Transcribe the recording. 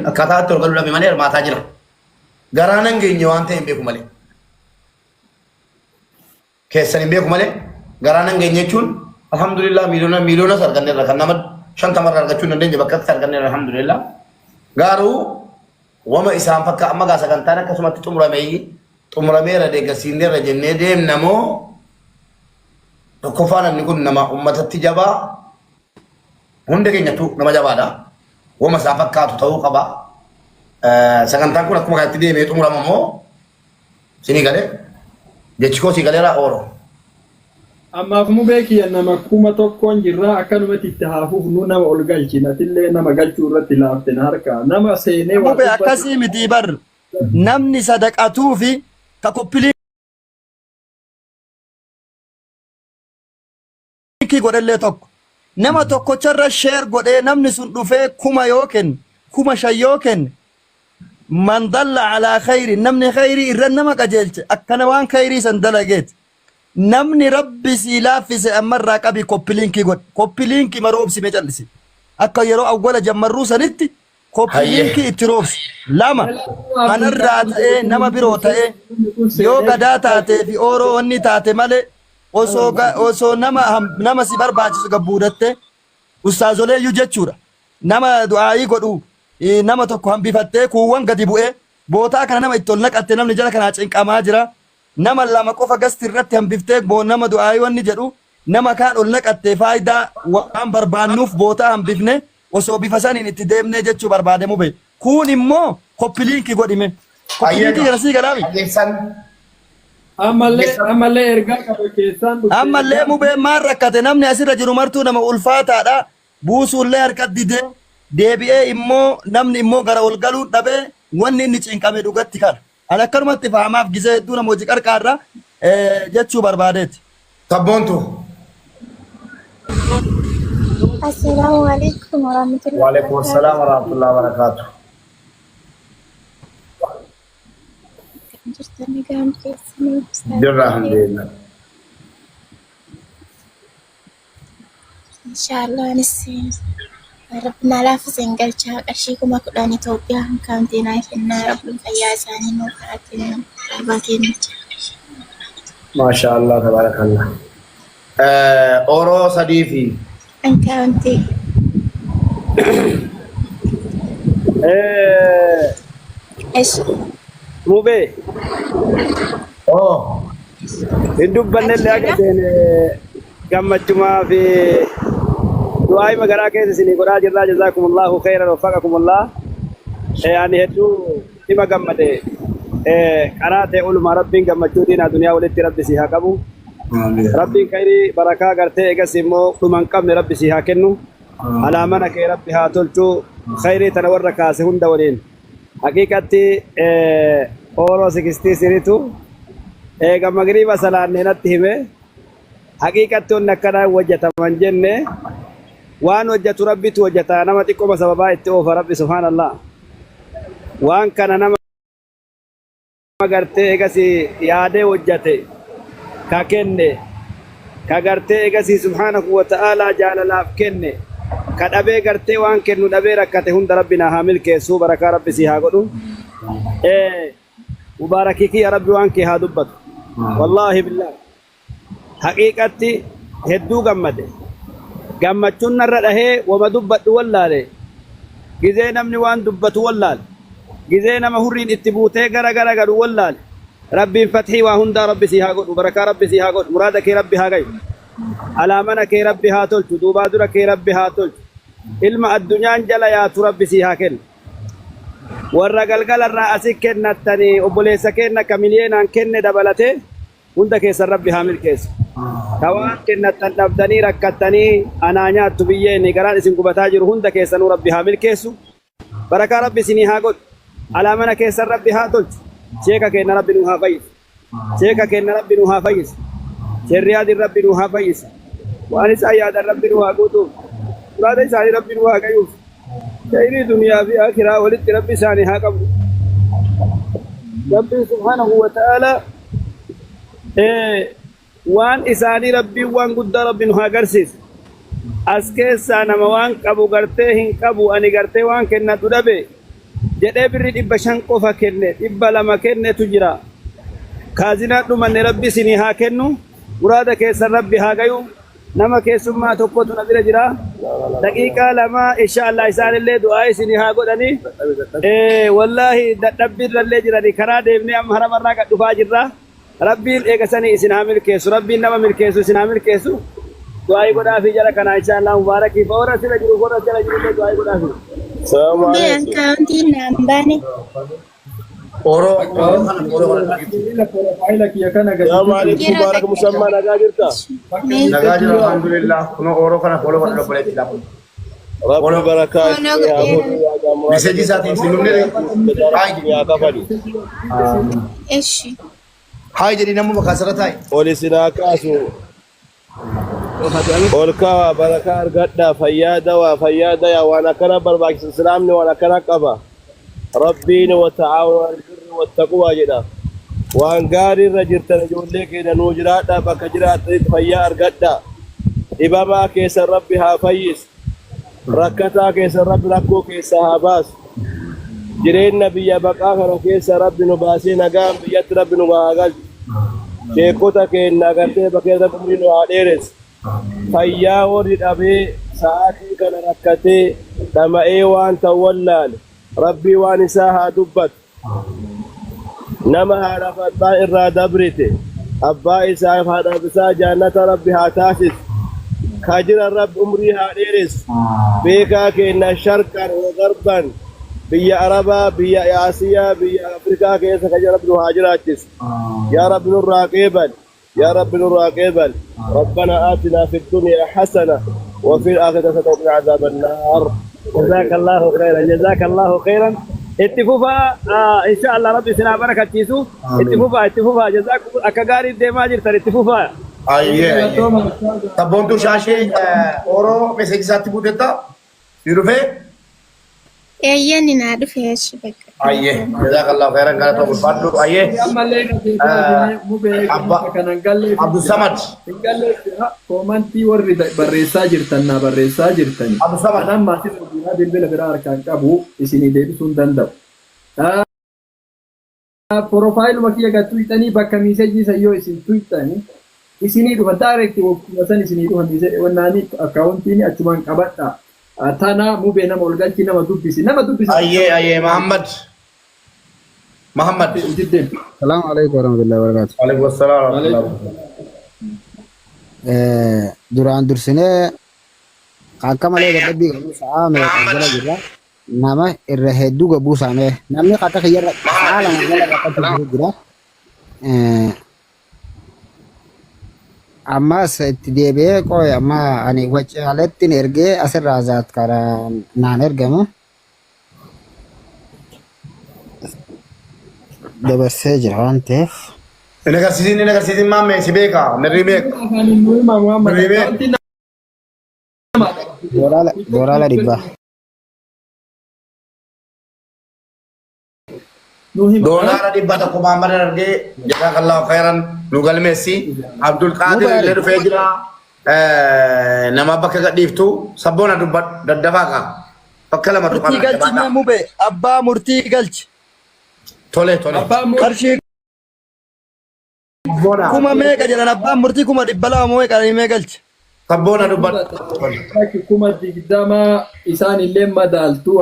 akkaataa itti ol galuu dhabe malee hirmaataa jira. Garaan hin geenye waan ta'e hin beeku malee. Keessan hin beeku malee garaan hin geenye jechuun alhamdulillah miiliyoona arganneerra kan nama 50 irraa argachuu hin dandeenye bakka itti arganneerra alhamdulillah. Garuu wama isaan fakka amma gaasa kan ta'an akkasumatti xumurameera deeggarsiineerra jennee deemnamoo tokkoffaan namni kun nama ummatatti jabaa hunda keenyattuu nama jabaadha. Wama isaa fakkaatu ta'uu qaba. Sagantaan kun akkuma kanatti deemee xumuramamoo sinii galee jechi koo sii galeera oolu. Ammaaf mu beekiyya nama kuma tokkoon jirraa akkanumatti itti haafuuf nu nama ol galchina atillee nama galchuu irratti laaften harka nama seenee waa mube akkasii miti bar namni sadaqatuu fi ka koppiliinkii godhellee tokko nama tokkocharra sheer godhee namni sun dhufee kuma yoo kenne kuma shan yoo kenne man dalla alaa khayri namni khayrii irra nama qajeelche akkana waan khayrii san dalageeti. Namni rabbi si laaffise ammarraa qabi koppiliinkii godhe koppiliinkii maroobsime callisi akka yeroo awwala jammarruu sanitti koppiliinkii itti roobsi lama kanarraa ta'ee nama biroo ta'ee yoo gadaa taatee fi ooroo wanni taate malee osoo nama si barbaachisu gabbuudatte ustaazoleeyyuu jechuudha nama du'aayii godhu nama tokko hambifattee kuuwwan gadi bu'ee bootaa kana nama itti ol naqatte namni jala kanaa cinqamaa jira. Nama lama qofa gasti irratti hambiftee nama du'aayii wanni jedhu nama kaan ol naqattee faayidaa waan barbaannuuf bootaa hambifne osoo bifa saniin itti deemnee jechuu barbaade mube kun immoo koppiliinkii godhime koppiliinkii kana sii galaami ammallee ergaa qabu keessaan ammallee mubee maan rakkate namni asirra jiru martuu nama ulfaataadha buusuullee harkatti didee deebi'ee immoo namni immoo gara ol galuu dhabee wanni inni cinqame dhugatti kana. Ana akkanumatti fahamaaf gisee hedduu nama hojii qarqaarra jechuu barbaadeeti. Sabboontu. Assalaamu alaikum warahmatullahi Wa alaikum assalam warahmatullahi wabarakatuh. jirtanii gaam keessanii Jirra alhamdulillah. Inshallah anis ربنا لا فزين قلتها قرشيكم أكلاني توبيا كامتينا كنا رب القياساني نوكاتنا رباتين ما شاء الله تبارك الله. أورو صديفي. أنكامتي. إيش؟ Mube. Oh. Hidup bandel ya kan gammat cuma fi duai magara ke sini qura jirra jazakumullahu khairan wa faqakumullah yani hedu ima gammade qarate ulama rabbin gammachu dina dunya walitti rabbi si haqabu rabbin khairi baraka garte egasimo duman qabne rabbi si hakennu ala mana ke rabbi ha tolchu khairi tanawar kaase hunda walin haqiqati oro 60 siritu gamagriba salanne natti hime haqiqati on nakana wajata manjenne وان وجهت ربي توجهتا نما تقوم سببا اتوف ربي سبحان الله وان كان نما غرتي اگسي ياده وجهته كاكنه كغرتي اگسي سبحانه وتعالى جعل لاف كنه كدبه غرتي وان كنو دبه ركته هند ربنا حامل كيسو بركه ربي سي هاغدو مباركيكي يا ربي وان كي هادبت والله بالله حقيقتي هدو غمده gammachuun narra dhahee wama dubbadhu wallaale gizee namni waan dubbatu wallaale gizee nama hurriin itti buutee gara gadhu wallaale rabbiin fathii waa hunda rabbi si haa godhu barakaa rabbi si haa godhu muraada kee rabbi haa gayu alaamana kee rabbi haa tolchu duubaa dura kee rabbi haa tolchu ilma addunyaan jala yaatu rabbi si haa kennu warra galgalarraa asii kennattanii obboleessa keenna ka miliyeenaan kenne dabalatee hunda keessan rabbi haa milkeessu Kawan kennatan dhabdanii rakkattanii anaa nyaattu biyyeen garaan isin gubataa jiru hunda keessanuu rabbi haa milkeessu barakaa rabbi isinii haa godhu alaamana keessan rabbi haa tolchu sheeka keenna rabbi nuu haa fayyisu sheeka keenna rabbi nuu haa fayyisu sherriyaadin rabbi nuu haa fayyisu waan isaa yaadan rabbi nuu haa guutuuf muraada isaanii rabbi nuu haa gayuuf khayrii duniyaa fi akhiraa walitti rabbi isaanii haa qabdu rabbi subhaanahu wa ta'aalaa وان إساني ربي وان قد ربي نها قرسيس أسكيس أنا موان كابو قرتين كابو أني قرتين وان كنا تدبي jedhee birri 500 qofa kenne 200 kennetu jira kaazinaa dhumanne rabbi isinii haa kennu muraada keessan rabbi haa gayu nama keessummaa tokkotu na bira jira daqiiqaa lama inshallah isaanillee du'aa isinii haa godhani wallahi dadhabbiirrallee jirani karaa deemnee amma haramarraa gad dhufaa jirra rabbiin eegasanii isin haa milkeessu rabbiin nama milkeessu isin haa milkeessu du'aa godhaafi jara kana inshallah mubaarakii fa sila jiru warra jala jirullee du'aa godhaafi Be akauntiin naan baane. Oro kana Faayila kiyya kana gadi. Assalamualaikum barak musamma nagaa jirta nagaa jira alhamdulillah kuno oro kana follow kana dabaletti lafu rabbi barakaa message isaatiin sinumne yaa kafali Eshi. hay jadi namu makasara tay oli sinaa kaasu olka barakaa argadha fayyaada yaa waan akkana barbaachisu islaamni waan akkana qaba rabbiin watacaawanu albirri wattaqwaa jedha waan gaarii irra jirtan ijoollee keenya nuu jiraadha bakka jiraatanitti fayyaa argadha dhibamaa keessan rabbi haa fayyis rakkataa keessan rabbi rakkoo keessa haa baasu jireenya biyya baqaa kana keessa rabbi nu baasee nagaan biyyatti rabbi nu haa galchu sheekota keenya agartee bakkeessa umrii nu haa dheeressu fayyaa warri dhabee sa'aatii kana rakkatee dhama'ee waan ta'u wallaale rabbii waan isaa haa dubbatu nama haadhaaf abbaa irraa dabrite abbaa isaaf haadhaaf isaa jaannata rabbi haa taasisu kajira rabbi umrii haa dheeressu beekaa keenya sharqan wa garban biyya arabaa biyya aasiyaa biyya afrikaa keessa kajira rabbi nu haa jiraachisu yaa rabbi nurraa qeebal يا رب نور قبل ربنا آتنا في الدنيا حسنة وفي الآخرة وقنا عذاب النار جزاك الله خيرا جزاك الله خيرا اتفوفا إن شاء الله ربي سنا بركة تيسو اتفوفا جزاك أكغاري ديما جرتر اتفوفا aye tabontu shashe oro message isatti budetta yurufe Eeyyan naa dhufe eshi bakka. aye jazakallahu khairan kana to badu aye Ammallee gadeetaa mubee kanan gallee. Abdul Samad Gallee koomantii warri barreessaa jirtan na barreessaa jirtani. Abdul Samad Kanaan maatii suuraa bilbila biraa harkaan qabu isinii deebisuu hin danda'u. Profaayiluma kiyya gad tuyxanii bakka miisejii sayyoo isin tuyxanii isinii dhufan daareekti wakkuma san isinii dhufan wannaanii akkaawuntiin achumaan qabadha. Tana mubee nama ol galchi nama dubbisi aye Muhammad jiddeen. Assalamu alaikum warahmatullahi wabarakatuh. alaikum assalam warahmatullahi wabarakatuh Duraan dursinee akka malee dadhabbii qabu sa'aa meeqa jala jirra. Nama irra hedduu gabbuu saamee namni akka kiyyarra haala jala rakkatu jira. Ammas itti deebi'ee qooy amma ani wacaalettiin ergee asirraa zaat karaa naan ergamu. Dabarsee jira waan ta'eef. ini agarsiisin mamme si beeka mirri beeka Afaanin nuuma Muhammad. Ribe. Akaawuntiin Boraala dhibbaa. nuu hima. doolaara 100 Muhammad arge jazakallahu khairan nu galmeessi Abdul Qadir illee dhufee jira nama bakka gadhiiftu sabboona dubbat daddafaa qaba bakka lama Murtii galchi mee mubee abbaa murtii galchi. tole Abbaan Qarshii kuma meeqa jedhan abbaan murtii kuma 200 meeqa mee galchi. sabboona dubbat kuma digdama isaan illee madaaltu